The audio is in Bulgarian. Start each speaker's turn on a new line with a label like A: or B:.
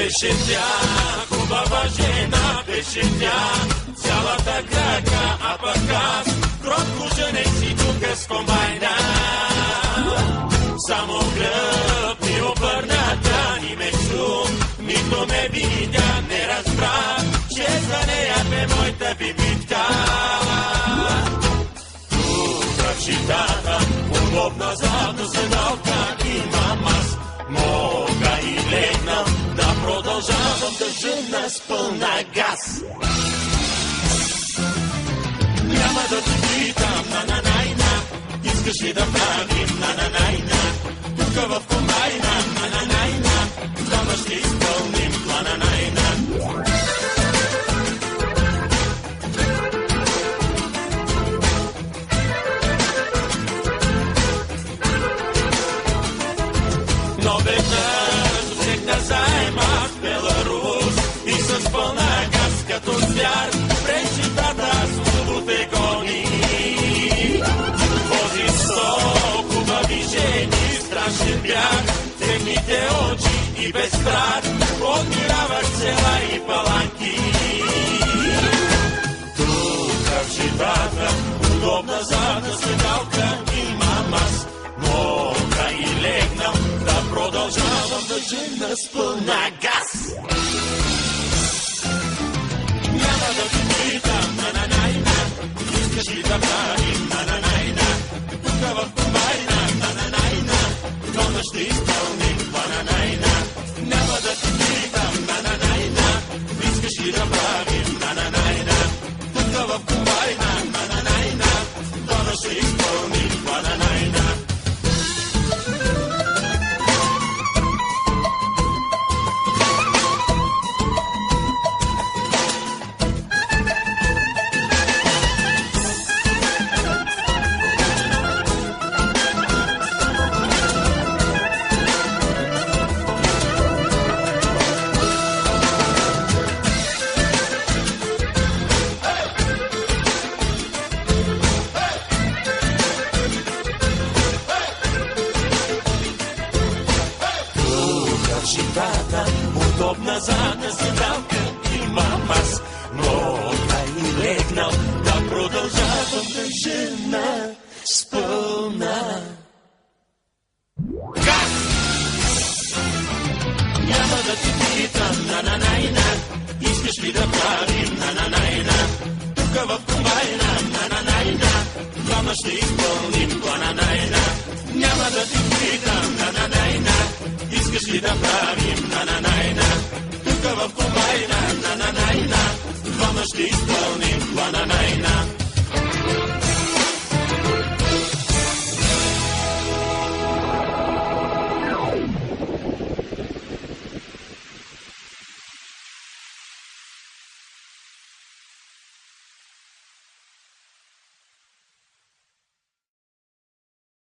A: Беше тя, хубава жена, беше тя, цялата крака, а пък аз кротко женех си тука с комбайна. Само гръб ми обърна, тя ни ме чу, нито ме видя, не разбра, че за нея бе моята бибитка. Тука в щитата, удобна задна седалка, имам аз, мога и легна, да продължавам да жена с пълна газ. Няма да ти питам, на-на-най-на, искаш ли да правим на-на-най-на, тука в комбайна, на-на-най-на, двама ще изпълним плана-най-на. Но веднъж взех заем аз в Беларус и с пълна газ като звяр през щитата свободе гони. Вози сто хубави жени, страшен бяг, техните очи и без страх подмиравах села и паланки. Тука в щитата, удобна задна седалка, имам аз, мога и легнал, да продължавам да жена с пълна газ. Няма да ти питам, на-на-най-на, искаш ли да правим на-на-най-на, тука в комбайна, на-на-най-на, дома ще изпълним плана-най-на. Няма да ти питам, на-на-най-на, искаш ли да правим на-на-най-на, тука в комбайна, на-на-най-на, дома ще изпълним плана-най-на. Щитата, удобна задна седалка, имам аз, мога и легнал, да продължавам да жена с пълна газ. Няма да ти питам, на-на-най-на, искаш ли да правим на-на-най-на, тука в комбайна, на-на-най-на, двама ще изпълним плана-най-на. Няма да ти питам, на-на-най-на, искаш ли да правим на-на-най-на, тука в комбайна, на-на-най-на, двама ще изпълним плана-най-на.